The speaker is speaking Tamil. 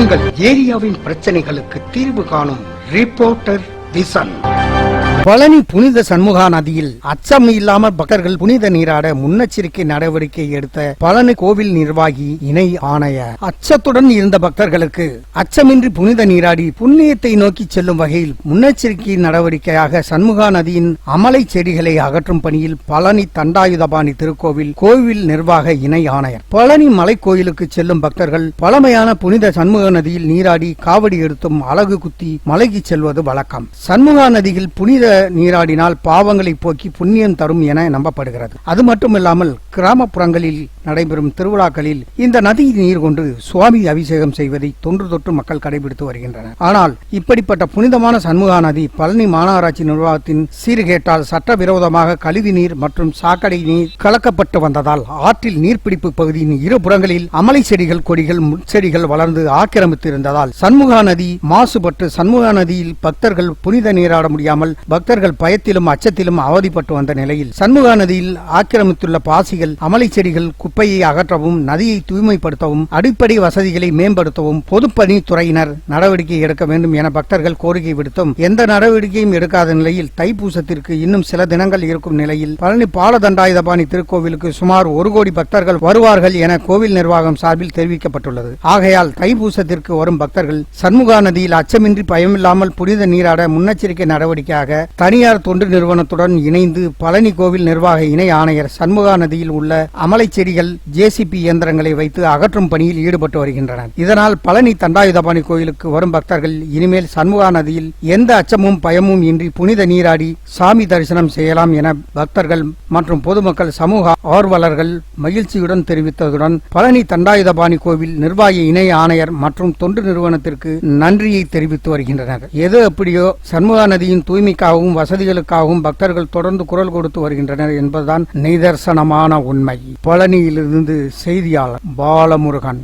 உங்கள் ஏரியாவின் பிரச்சனைகளுக்கு தீர்வு காணும் ரிப்போர்ட்டர் விசன். பழனி புனித சண்முகா நதியில் அச்சம் இல்லாமல் பக்தர்கள் புனித நீராட முன்னெச்சரிக்கை நடவடிக்கை எடுத்த பழனி கோவில் நிர்வாகி இணை ஆணையர். அச்சத்துடன் இருந்த பக்தர்களுக்கு அச்சமின்றி புனித நீராடி புண்ணியத்தை நோக்கி செல்லும் வகையில் முன்னெச்சரிக்கை நடவடிக்கையாக சண்முகா நதியின் அமலை செடிகளை அகற்றும் பணியில் பழனி தண்டாயுதபாணி திருக்கோவில் கோவில் நிர்வாக இணை ஆணையர். பழனி மலை கோயிலுக்கு செல்லும் பக்தர்கள் பழமையான புனித சண்முகா நதியில் நீராடி காவடி எடுத்தும் அலகு குத்தி மலைக்கு செல்வது வழக்கம். சண்முகா நதியில் புனித நீராடினால் பாவங்களை போக்கி புண்ணியம் தரும் என நம்பப்படுகிறது. அது மட்டுமில்லாமல் கிராமப்புறங்களில் நடைபெறும் திருவிழாக்களில் இந்த நதி நீர் கொண்டு சுவாமி அபிஷேகம் செய்வதை தொன்று தொட்டு மக்கள் கடைபிடித்து வருகின்றனர். ஆனால் இப்படிப்பட்ட புனிதமான சண்முகா நதி பழனி மாநகராட்சி நிர்வாகத்தின் சீர்கேட்டால் சட்டவிரோதமாக கழிவு நீர் மற்றும் சாக்கடை நீர் கலக்கப்பட்டு வந்ததால் ஆற்றில் நீர்பிடிப்பு பகுதியின் இருபுறங்களில் அமலை செடிகள் கொடிகள் முட்செடிகள் வளர்ந்து ஆக்கிரமித்து இருந்ததால் சண்முகா நதி மாசுபட்டு சண்முகா நதியில் பக்தர்கள் புனித நீராட முடியாமல் பக்தர்கள் பயத்திலும் அச்சத்திலும் அவதிப்பட்டு வந்த நிலையில் சண்முகா நதியில் ஆக்கிரமித்துள்ள பாசிகள் அமலை செடிகள் குப்பையை அகற்றவும் நதியை தூய்மைப்படுத்தவும் அடிப்படை வசதிகளை மேம்படுத்தவும் பொதுப்பணித்துறையினர் நடவடிக்கை எடுக்க வேண்டும் என பக்தர்கள் கோரிக்கை விடுத்தும் எந்த நடவடிக்கையும் எடுக்காத நிலையில் தைப்பூசத்திற்கு இன்னும் சில தினங்கள் இருக்கும் நிலையில் பழனி பாலதண்டாயுதபாணி திருக்கோவிலுக்கு சுமார் 1 கோடி பக்தர்கள் வருவார்கள் என கோவில் நிர்வாகம் சார்பில் தெரிவிக்கப்பட்டுள்ளது. ஆகையால் தைப்பூசத்திற்கு வரும் பக்தர்கள் சண்முகா நதியில் அச்சமின்றி பயமில்லாமல் புனித நீராட முன்னெச்சரிக்கை நடவடிக்கையாக தனியார் தொண்டு நிறுவனத்துடன் இணைந்து பழனி கோவில் நிர்வாக இணை ஆணையர் சண்முகா நதியில் உள்ள அமலை செடிகள் ஜேசிபி இயந்திரங்களை வைத்து அகற்றும் பணியில் ஈடுபட்டு வருகின்றனர். இதனால் பழனி தண்டாயுதபாணி கோயிலுக்கு வரும் பக்தர்கள் இனிமேல் சண்முகா நதியில் எந்த அச்சமும் பயமும் இன்றி புனித நீராடி சாமி தரிசனம் செய்யலாம் என பக்தர்கள் மற்றும் பொதுமக்கள் சமூக ஆர்வலர்கள் மகிழ்ச்சியுடன் தெரிவித்ததுடன் பழனி தண்டாயுதபாணி கோவில் நிர்வாகி இணை ஆணையர் மற்றும் தொண்டு நிறுவனத்திற்கு நன்றியை தெரிவித்து வருகின்றனர். எது எப்படியோ சண்முகா நதியின் தூய்மைக்காகவும் வசதிகளுக்காகவும் பக்தர்கள் தொடர்ந்து குரல் கொடுத்து வருகின்றனர் என்பதுதான் நிதர்சனமான உண்மை. பழனியிலிருந்து செய்தியாளர் பாலமுருகன்.